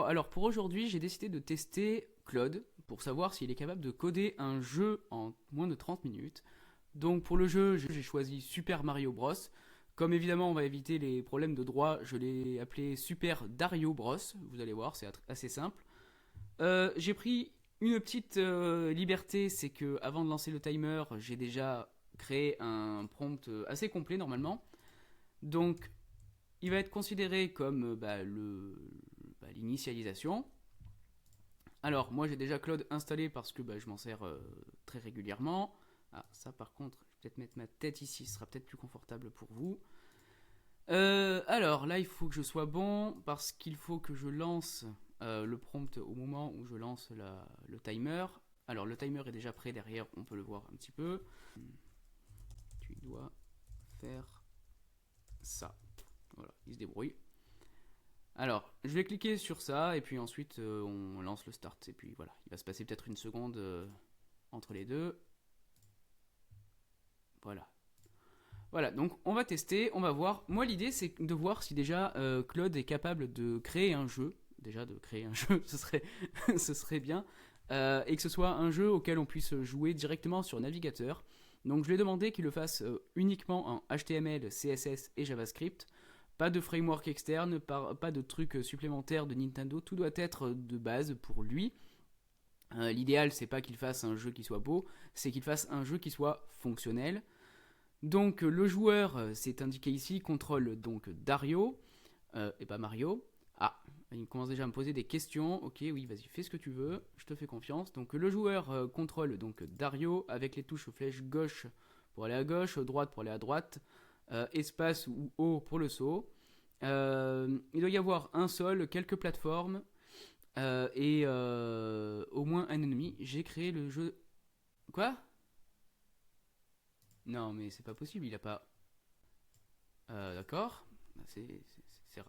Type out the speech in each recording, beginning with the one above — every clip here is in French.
Alors pour aujourd'hui, j'ai décidé de tester Claude pour savoir s'il est capable de coder un jeu en moins de 30 minutes. Donc pour le jeu, j'ai choisi Super Mario Bros. Comme évidemment on va éviter les problèmes de droit, je l'ai appelé Super Dario Bros. Vous allez voir, c'est assez simple. J'ai pris une petite liberté, c'est que avant de lancer le timer, j'ai déjà créé un prompt assez complet normalement. Donc il va être considéré comme l'initialisation. Alors, moi j'ai déjà Claude installé parce que je m'en sers très régulièrement. Ah, ça par contre, je vais peut-être mettre ma tête ici, ce sera peut-être plus confortable pour vous. Alors là, il faut que je sois bon parce qu'il faut que je lance le prompt au moment où je lance le timer. Alors, le timer est déjà prêt derrière, on peut le voir un petit peu. Tu dois faire ça. Voilà, il se débrouille. Alors, je vais cliquer sur ça et puis ensuite on lance le start. Et puis voilà, il va se passer peut-être une seconde entre les deux. Voilà. Voilà, donc on va tester, on va voir. Moi, l'idée, c'est de voir si déjà Claude est capable de créer un jeu. Déjà, de créer un jeu, ce serait bien. Et que ce soit un jeu auquel on puisse jouer directement sur navigateur. Donc, je lui ai demandé qu'il le fasse uniquement en HTML, CSS et JavaScript. Pas de framework externe, pas de trucs supplémentaires de Nintendo. Tout doit être de base pour lui. L'idéal, c'est pas qu'il fasse un jeu qui soit beau, c'est qu'il fasse un jeu qui soit fonctionnel. Donc le joueur, c'est indiqué ici, contrôle donc Dario, et pas Mario. Ah, il commence déjà à me poser des questions. Ok, oui, vas-y, fais ce que tu veux, je te fais confiance. Donc le joueur contrôle donc Dario avec les touches flèche gauche pour aller à gauche, droite pour aller à droite, espace ou haut pour le saut. Il doit y avoir un sol, quelques plateformes et au moins un ennemi. J'ai créé le jeu. Quoi? Non, mais c'est pas possible, il a pas. D'accord.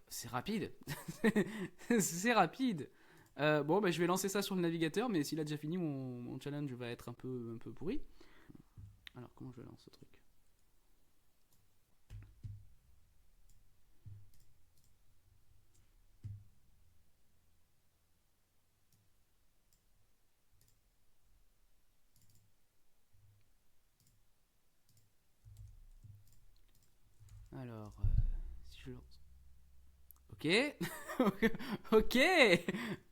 C'est rapide. C'est rapide. Bon, je vais lancer ça sur le navigateur, mais s'il a déjà fini, mon challenge va être un peu pourri. Alors, comment je lance ce truc? Alors, si je lance. Ok. Ok.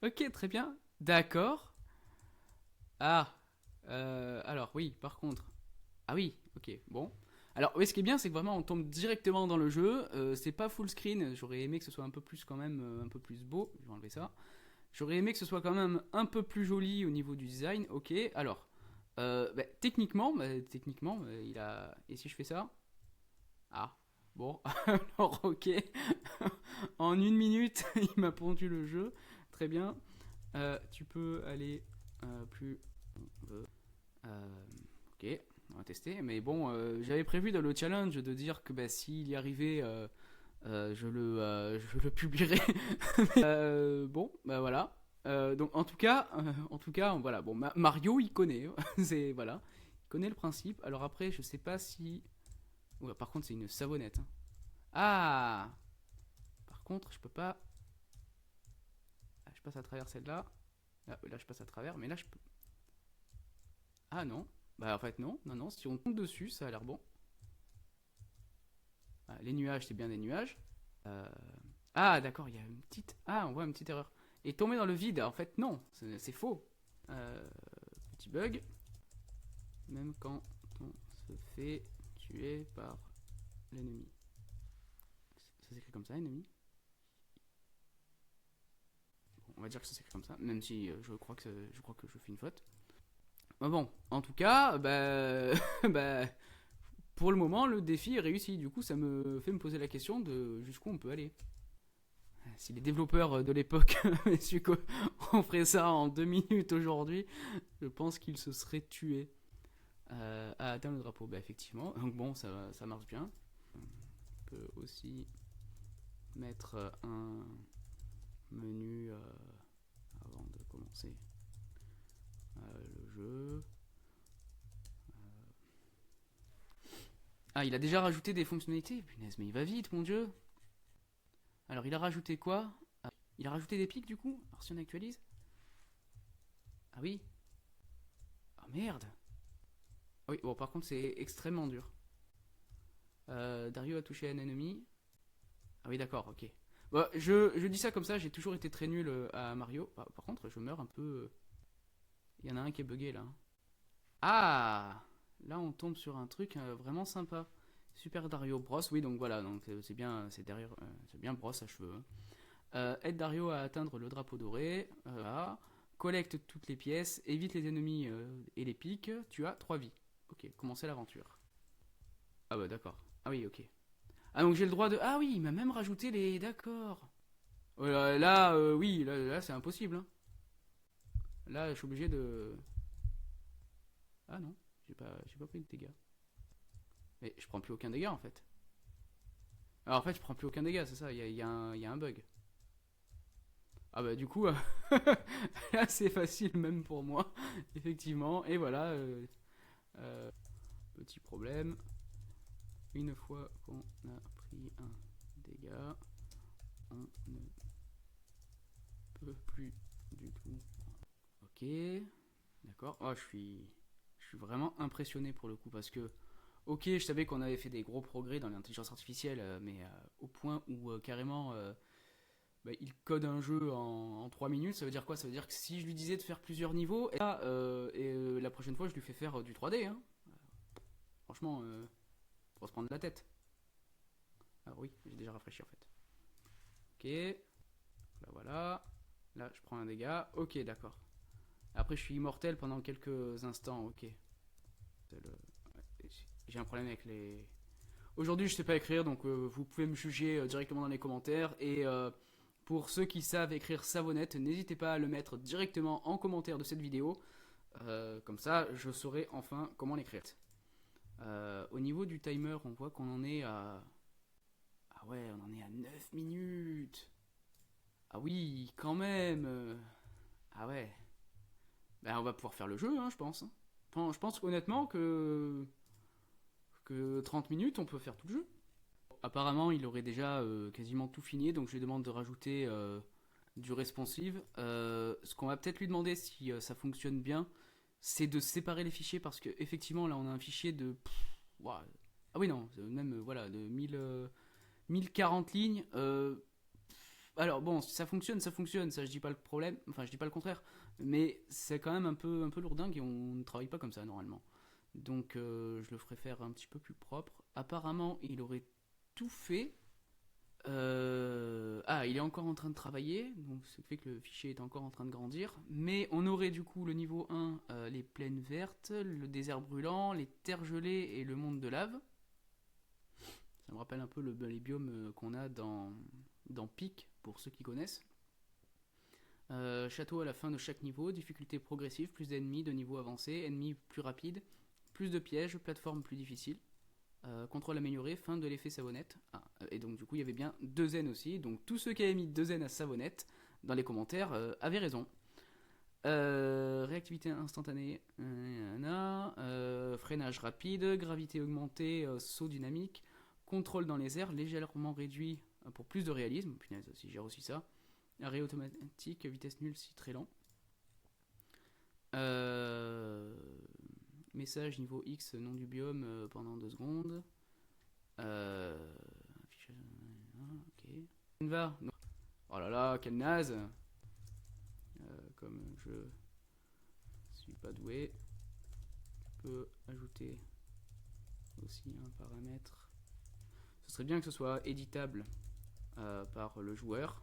Ok, très bien. D'accord. Ah. Alors, oui, par contre. Ah oui, ok, bon. Alors, oui, ce qui est bien, c'est que vraiment on tombe directement dans le jeu. C'est pas full screen. J'aurais aimé que ce soit un peu plus quand même, un peu plus beau. Je vais enlever ça. J'aurais aimé que ce soit quand même un peu plus joli au niveau du design. Ok, alors, techniquement, il a. Et si je fais ça? Ah, bon, alors ok. En une minute, il m'a pondu le jeu. Très bien. Tu peux aller plus. Ok, on va tester. Mais bon, j'avais prévu dans le challenge de dire que s'il y arrivait, je le publierai. Bon, voilà. Donc en tout cas, voilà. Bon, Mario, il connaît. C'est voilà, il connaît le principe. Alors après, je sais pas si. Ouais, par contre, c'est une savonnette, hein. Ah. Par contre, je peux pas. Ah, je passe à travers celle-là. Là, je passe à travers, mais là, je peux. Ah non. Bah en fait non, non, non. Si on tombe dessus, ça a l'air bon. Ah, les nuages, c'est bien des nuages. Euh, Ah, d'accord, il y a une petite. Ah, on voit une petite erreur. Et tomber dans le vide, en fait, non, c'est faux. Euh, Petit bug. Même quand on se fait tuer par l'ennemi. Ça s'écrit comme ça, ennemi. Bon, on va dire que ça s'écrit comme ça, même si je crois que je fais une faute. Bon, en tout cas, bah, pour le moment, le défi est réussi. Du coup, ça me fait me poser la question de jusqu'où on peut aller. Si les développeurs de l'époque avaient su qu'on ferait ça en 2 minutes aujourd'hui, je pense qu'ils se seraient tués. À atteindre le drapeau, effectivement. Donc bon, ça marche bien. On peut aussi mettre un menu avant de commencer le jeu. Ah, il a déjà rajouté des fonctionnalités. Punaise, mais il va vite, mon dieu. Alors, il a rajouté quoi? Il a rajouté des pics du coup? Alors si on actualise. Ah oui. Ah merde. Ah oui, bon par contre c'est extrêmement dur. Dario a touché un ennemi. Ah oui d'accord, ok. Bon, je dis ça comme ça, j'ai toujours été très nul à Mario. Par contre, je meurs un peu. Il y en a un qui est bugué là. Ah, là on tombe sur un truc vraiment sympa. Super Dario Bros. Oui, donc voilà, donc c'est bien, c'est derrière, c'est bien Bros à cheveux. Hein. Aide Dario à atteindre le drapeau doré. Voilà. Collecte toutes les pièces, évite les ennemis et les piques. Tu as 3 vies. Ok, commencez l'aventure. Ah bah d'accord. Ah oui, ok. Ah donc j'ai le droit de. Ah oui, il m'a même rajouté les. D'accord. Là, oui, là c'est impossible. Hein. Là, je suis obligé de. Ah non, j'ai pas pris de dégâts. Mais je prends plus aucun dégât en fait. Alors en fait, je prends plus aucun dégât, c'est ça, il y a un bug. Ah bah du coup, là c'est facile même pour moi, effectivement. Et voilà, euh, petit problème. Une fois qu'on a pris un dégât, on ne peut plus du tout. Ok, d'accord. Oh, je suis vraiment impressionné pour le coup parce que, ok, je savais qu'on avait fait des gros progrès dans l'intelligence artificielle, mais au point où carrément bah, il code un jeu en 3 minutes, ça veut dire quoi? Ça veut dire que si je lui disais de faire plusieurs niveaux, la prochaine fois je lui fais faire du 3D. Hein. Franchement, pour se prendre la tête. Ah oui, j'ai déjà rafraîchi en fait. Ok, là voilà. Là je prends un dégât. Ok, d'accord. Après je suis immortel pendant quelques instants. Ok. J'ai un problème avec les. Aujourd'hui je sais pas écrire, donc vous pouvez me juger directement dans les commentaires. Et pour ceux qui savent écrire savonnette, n'hésitez pas à le mettre directement en commentaire de cette vidéo. Comme ça, je saurai enfin comment l'écrire. Au niveau du timer, on voit qu'on en est à. Ah ouais, on en est à 9 minutes. Ah oui, quand même. Ah ouais. Ben, on va pouvoir faire le jeu, hein, je pense. Enfin, je pense honnêtement que 30 minutes, on peut faire tout le jeu. Apparemment, il aurait déjà quasiment tout fini, donc je lui demande de rajouter du responsive. Ce qu'on va peut-être lui demander si ça fonctionne bien, c'est de séparer les fichiers parce que effectivement là on a un fichier de ouah. Ah oui non, même voilà de 1040 lignes. Alors bon, ça fonctionne, ça je dis pas le problème, enfin je dis pas le contraire, mais c'est quand même un peu lourdingue et on ne travaille pas comme ça normalement. Donc je le ferai faire un petit peu plus propre. Apparemment, il aurait tout fait. Ah, il est encore en train de travailler, donc ce qui fait que le fichier est encore en train de grandir. Mais on aurait du coup le niveau 1, les plaines vertes, le désert brûlant, les terres gelées et le monde de lave. Ça me rappelle un peu les biomes qu'on a dans Peak, pour ceux qui connaissent. Château à la fin de chaque niveau, difficulté progressive, plus d'ennemis de niveau avancé, ennemis plus rapides, plus de pièges, plateforme plus difficile. Contrôle amélioré, fin de l'effet savonnette. Ah, et donc du coup il y avait bien 2 N aussi. Donc tous ceux qui avaient mis 2 N à savonnette dans les commentaires avaient raison. Réactivité instantanée, freinage rapide, gravité augmentée, saut dynamique, contrôle dans les airs légèrement réduit pour plus de réalisme. Punaise, si gère aussi ça. Arrêt automatique, vitesse nulle si très lent. Message niveau X, nom du biome pendant 2 secondes. Ok. Va. Oh là là, quelle naze. Comme je suis pas doué, je peux ajouter aussi un paramètre. Ce serait bien que ce soit éditable par le joueur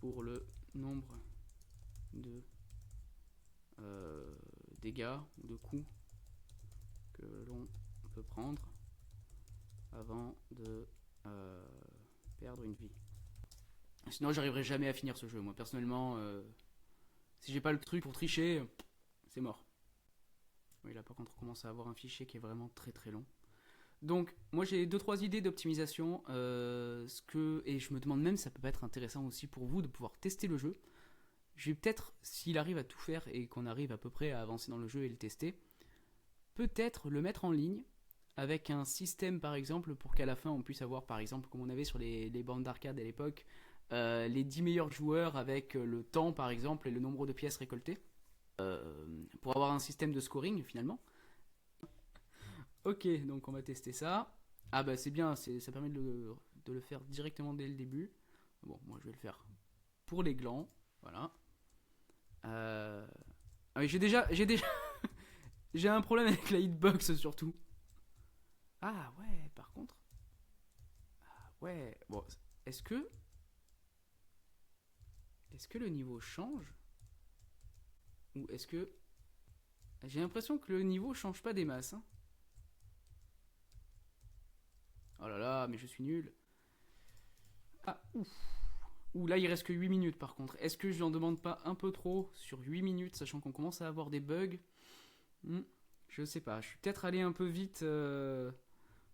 pour le nombre de dégâts ou de coups que l'on peut prendre avant de perdre une vie. Sinon j'arriverai jamais à finir ce jeu. Moi personnellement, si j'ai pas le truc pour tricher, c'est mort. Oui, là par contre on commence à avoir un fichier qui est vraiment très très long. Donc moi j'ai 2-3 idées d'optimisation, et je me demande même si ça peut pas être intéressant aussi pour vous de pouvoir tester le jeu. Je vais peut-être, s'il arrive à tout faire et qu'on arrive à peu près à avancer dans le jeu et le tester, peut-être le mettre en ligne avec un système par exemple pour qu'à la fin on puisse avoir par exemple comme on avait sur les bandes d'arcade à l'époque, les 10 meilleurs joueurs avec le temps par exemple et le nombre de pièces récoltées pour avoir un système de scoring finalement. Ok, donc on va tester ça. Ah bah c'est bien, ça permet de le faire directement dès le début. Bon, moi je vais le faire pour les glands, voilà. Ah oui, j'ai déjà, j'ai un problème avec la hitbox surtout. Ah ouais, par contre, ah ouais, bon, est-ce que, est-ce que le niveau change ou est-ce que, j'ai l'impression que le niveau change pas des masses, hein. Oh là là, mais je suis nul. Ah, ouf. Ouh, là il reste que 8 minutes par contre. Est-ce que je n'en demande pas un peu trop sur 8 minutes, sachant qu'on commence à avoir des bugs? Hmm, je sais pas, je suis peut-être allé un peu vite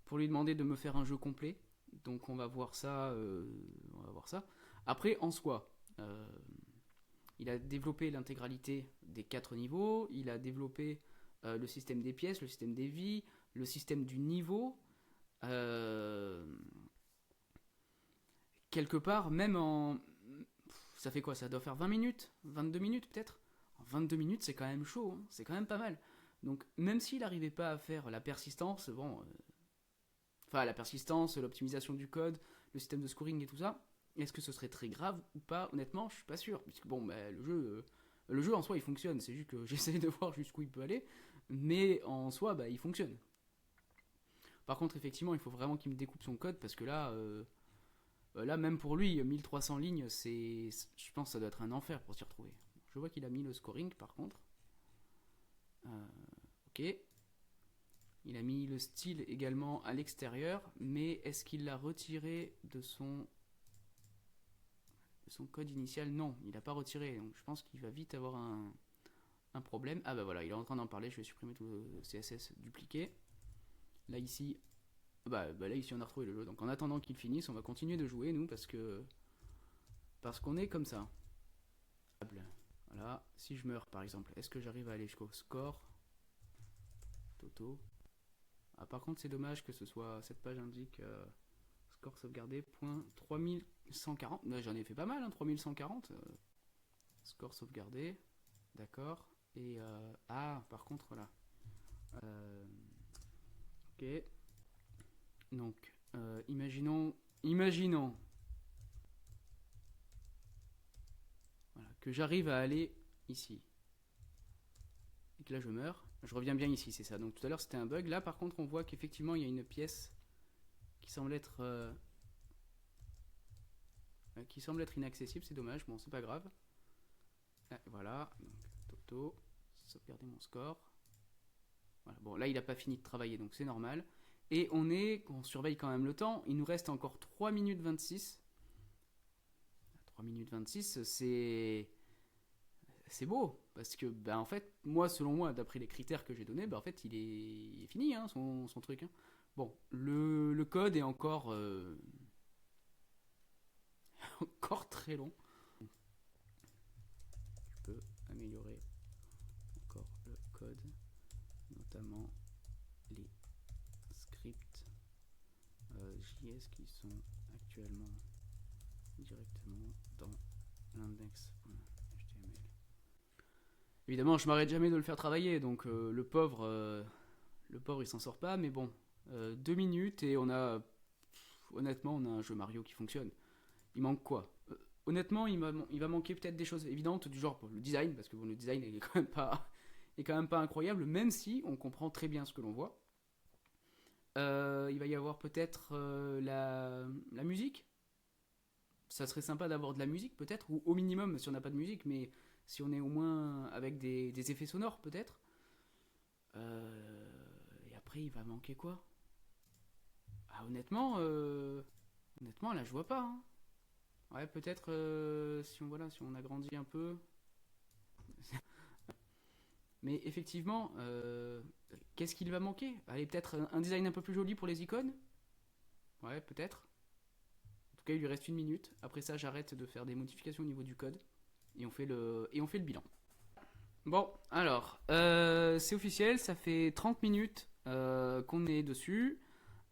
pour lui demander de me faire un jeu complet. Donc on va voir ça. On va voir ça. Après, en soi, il a développé l'intégralité des 4 niveaux. Il a développé le système des pièces, le système des vies, le système du niveau. Euh, quelque part, même en. Ça fait quoi? Ça doit faire 20 minutes? 22 minutes peut-être? 22 minutes, c'est quand même chaud, hein, c'est quand même pas mal. Donc, même s'il n'arrivait pas à faire la persistance, bon, enfin la persistance, l'optimisation du code, le système de scoring et tout ça, est-ce que ce serait très grave ou pas? Honnêtement, je suis pas sûr, puisque bon, bah, le jeu en soi il fonctionne, c'est juste que j'essaie de voir jusqu'où il peut aller, mais en soi, bah, il fonctionne. Par contre, effectivement, il faut vraiment qu'il me découpe son code parce que là même pour lui, 1300 lignes, je pense que ça doit être un enfer pour s'y retrouver. Je vois qu'il a mis le scoring par contre. Ok. Il a mis le style également à l'extérieur, mais est-ce qu'il l'a retiré de son code initial? Non, il n'a pas retiré. Donc je pense qu'il va vite avoir un problème. Ah bah voilà, il est en train d'en parler. Je vais supprimer tout le CSS dupliqué. Là ici, bah là ici on a retrouvé le jeu. Donc en attendant qu'il finisse, on va continuer de jouer nous parce qu'on est comme ça. Voilà. Si je meurs par exemple, est-ce que j'arrive à aller jusqu'au score? Toto. Ah, par contre, c'est dommage que ce soit. Cette page indique score sauvegardé, point 3140. J'en ai fait pas mal, hein, 3140. Score sauvegardé, d'accord. Et. Ah, par contre, voilà. Euh, ok. Donc, imaginons voilà, que j'arrive à aller ici. Et que là, je meurs. Je reviens bien ici, c'est ça. Donc, tout à l'heure, c'était un bug. Là, par contre, on voit qu'effectivement, il y a une pièce qui semble être inaccessible, c'est dommage, bon c'est pas grave. Ah, voilà, donc Toto, sauvegarder mon score. Voilà. Bon là il a pas fini de travailler donc c'est normal. Et on surveille quand même le temps, il nous reste encore 3 minutes 26. 3 minutes 26 c'est beau parce que bah, en fait moi selon moi d'après les critères que j'ai donnés bah, en fait il est fini hein, son truc hein. Bon le code est encore très long. Je peux améliorer encore le code, notamment les scripts JS qui sont actuellement directement dans l'index.html. Évidemment, je m'arrête jamais de le faire travailler, donc le pauvre il s'en sort pas, mais bon, 2 minutes et honnêtement, on a un jeu Mario qui fonctionne. Il manque quoi? Honnêtement, il va manquer peut-être des choses évidentes du genre le design, parce que bon, le design est quand même pas incroyable, même si on comprend très bien ce que l'on voit. Il va y avoir peut-être la musique. Ça serait sympa d'avoir de la musique peut-être, ou au minimum si on n'a pas de musique, mais si on est au moins avec des effets sonores peut-être. Et après, il va manquer quoi? Ah, honnêtement, là je vois pas, hein. Ouais, peut-être si on agrandit un peu. Mais effectivement, qu'est-ce qu'il va manquer? Allez, peut-être un design un peu plus joli pour les icônes? Ouais, peut-être. En tout cas, il lui reste 1 minute. Après ça, j'arrête de faire des modifications au niveau du code. Et on fait le bilan. Bon, alors, c'est officiel, ça fait 30 minutes qu'on est dessus.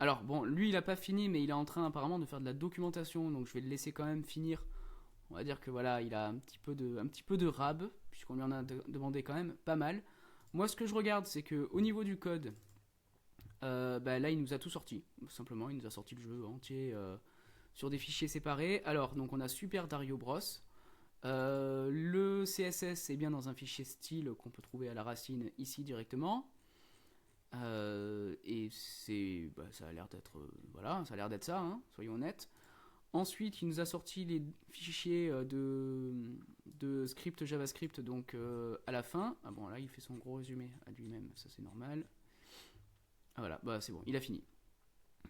Alors bon, lui il a pas fini, mais il est en train apparemment de faire de la documentation, donc je vais le laisser quand même finir. On va dire que voilà, il a un petit peu de rab, puisqu'on lui en a demandé quand même pas mal. Moi ce que je regarde, c'est que au niveau du code, bah, là il nous a tout sorti, tout simplement, il nous a sorti le jeu entier sur des fichiers séparés. Alors donc on a Super Dario Bros. Le CSS est bien dans un fichier style qu'on peut trouver à la racine ici directement. Et c'est, bah, ça a l'air d'être, voilà, ça a l'air d'être ça, hein, soyons honnêtes. Ensuite, il nous a sorti les fichiers de script JavaScript donc à la fin. Ah bon, là, il fait son gros résumé à lui-même, ça c'est normal. Ah voilà, bah c'est bon, il a fini.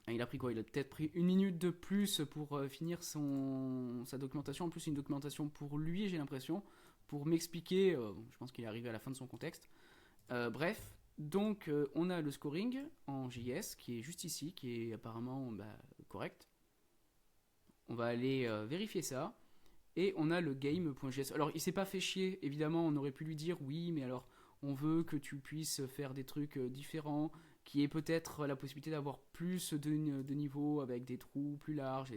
Il a pris quoi? Il a peut-être pris une minute de plus pour finir sa documentation. En plus, une documentation pour lui, j'ai l'impression, pour m'expliquer. Je pense qu'il est arrivé à la fin de son contexte. Bref, donc on a le scoring en JS qui est juste ici, qui est apparemment bah, correct. On va aller vérifier ça. Et on a le game.js. Alors, il s'est pas fait chier, évidemment, on aurait pu lui dire oui, mais alors, on veut que tu puisses faire des trucs différents, qui est peut-être la possibilité d'avoir plus de niveaux avec des trous plus larges.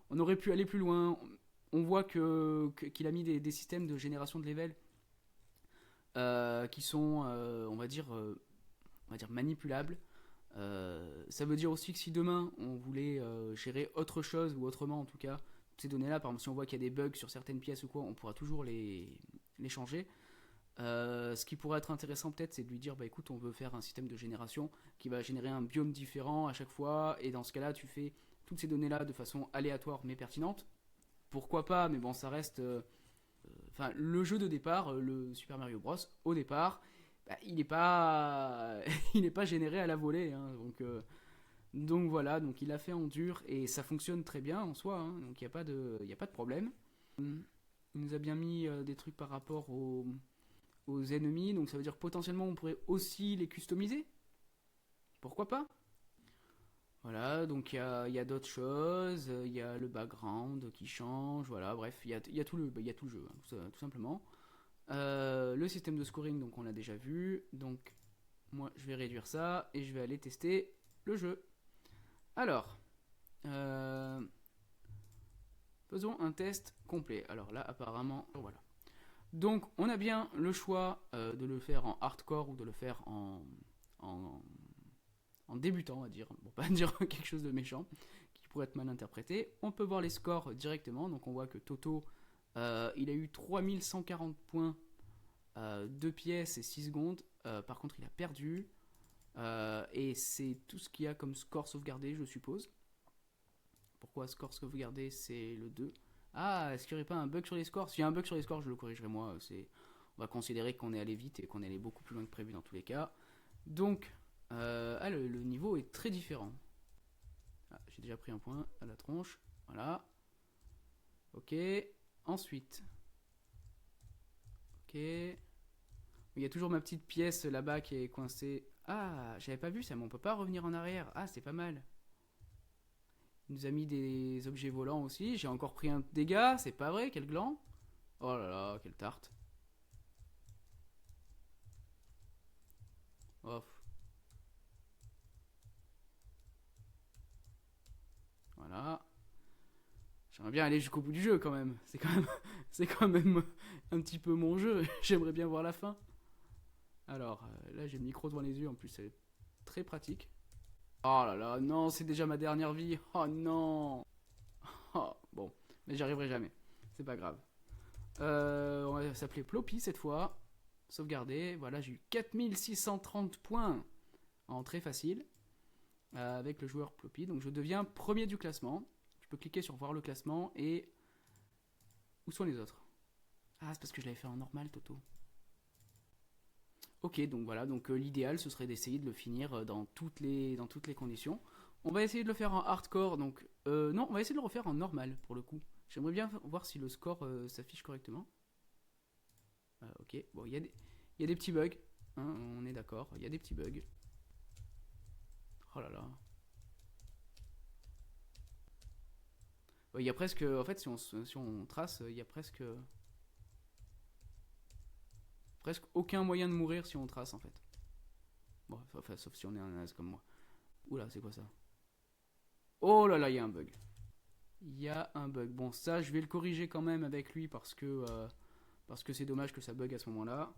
On aurait pu aller plus loin. On voit qu'il a mis des systèmes de génération de level qui sont, on va dire manipulables. Ça veut dire aussi que si demain on voulait gérer autre chose ou autrement en tout cas ces données là, par exemple si on voit qu'il y a des bugs sur certaines pièces ou quoi, on pourra toujours les changer. Ce qui pourrait être intéressant peut-être c'est de lui dire bah écoute on veut faire un système de génération qui va générer un biome différent à chaque fois et dans ce cas là tu fais toutes ces données là de façon aléatoire mais pertinente. Pourquoi pas, mais bon ça reste enfin le jeu de départ, le Super Mario Bros au départ bah, il n'est pas il n'est pas généré à la volée hein, donc voilà, donc il a fait en dur et ça fonctionne très bien en soi, hein, donc il n'y a, y a pas de problème. Il nous a bien mis des trucs par rapport aux ennemis, donc ça veut dire que potentiellement on pourrait aussi les customiser. Pourquoi pas? Voilà, donc il y a d'autres choses, il y a le background qui change, voilà, bref, il y a tout il y a tout le jeu, hein, tout simplement. Le système de scoring, donc on l'a déjà vu, donc moi je vais réduire ça et je vais aller tester le jeu. Alors, faisons un test complet. Alors là, apparemment, voilà. Donc, on a bien le choix de le faire en hardcore ou de le faire en, en débutant, on va dire. Pour pas dire quelque chose de méchant, qui pourrait être mal interprété. On peut voir les scores directement. Donc, on voit que Toto, il a eu 3140 points, 2 pièces et 6 secondes. Par contre, il a perdu. Et c'est tout ce qu'il y a comme score sauvegardé, je suppose. Pourquoi score sauvegardé, c'est le 2. Ah, est-ce qu'il n'y aurait pas un bug sur les scores? S'il y a un bug sur les scores, je le corrigerai moi. On va considérer qu'on est allé vite et qu'on est allé beaucoup plus loin que prévu dans tous les cas. Donc, le niveau est très différent. Ah, j'ai déjà pris un point à la tronche. Voilà. Ok. Ensuite. Ok. Il y a toujours ma petite pièce là-bas qui est coincée. Ah, j'avais pas vu ça, mais on peut pas revenir en arrière. Ah, c'est pas mal. Il nous a mis des objets volants aussi. J'ai encore pris un dégât, c'est pas vrai, quel gland. Oh là là, quelle tarte. Oh. Voilà. J'aimerais bien aller jusqu'au bout du jeu quand même. C'est quand même un petit peu mon jeu. J'aimerais bien voir la fin. Alors, là j'ai le micro devant les yeux, en plus c'est très pratique. Oh là là, non, c'est déjà ma dernière vie. Oh non. Oh, bon, mais j'y arriverai jamais. C'est pas grave. On va s'appeler Ploppy cette fois. Sauvegarder. Voilà, j'ai eu 4630 points en très facile avec le joueur Ploppy. Donc je deviens premier du classement. Je peux cliquer sur voir le classement et. Où sont les autres? Ah, c'est parce que je l'avais fait en normal, Toto. Ok, donc voilà, donc l'idéal ce serait d'essayer de le finir dans toutes les conditions. On va essayer de le faire en hardcore, donc non, on va essayer de le refaire en normal pour le coup. J'aimerais bien voir si le score s'affiche correctement. Ok, bon, il y a des petits bugs, hein, on est d'accord, il y a des petits bugs. Oh là là. Il y a presque, en fait, si on trace, il y a presque aucun moyen de mourir si on trace en fait. Bon, enfin, sauf si on est un as comme moi. Oula, c'est quoi ça? Oh là là, il y a un bug. Il y a un bug. Bon, ça, je vais le corriger quand même avec lui parce que c'est dommage que ça bug à ce moment-là.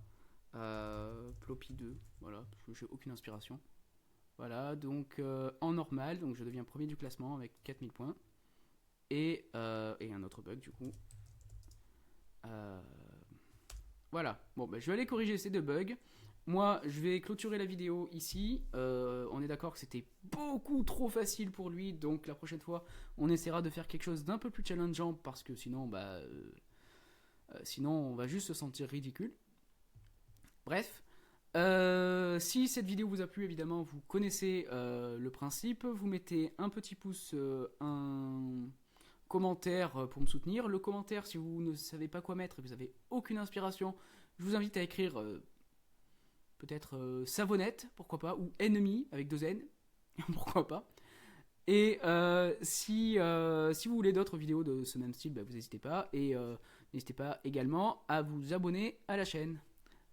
Ploppy 2, voilà, parce que j'ai aucune inspiration. Voilà, donc en normal, donc je deviens premier du classement avec 4000 points. Et un autre bug du coup. Voilà, bon, bah, je vais aller corriger ces deux bugs. Moi, je vais clôturer la vidéo ici. On est d'accord que c'était beaucoup trop facile pour lui, donc la prochaine fois, on essaiera de faire quelque chose d'un peu plus challengeant parce que sinon, sinon, on va juste se sentir ridicule. Bref, si cette vidéo vous a plu, évidemment, vous connaissez le principe. Vous mettez un petit pouce, un commentaire pour me soutenir. Le commentaire, si vous ne savez pas quoi mettre et vous n'avez aucune inspiration, je vous invite à écrire peut-être savonnette, pourquoi pas, ou ennemi avec 2 N, pourquoi pas. Et si vous voulez d'autres vidéos de ce même style, bah, vous n'hésitez pas. Et n'hésitez pas également à vous abonner à la chaîne.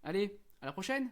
Allez, à la prochaine!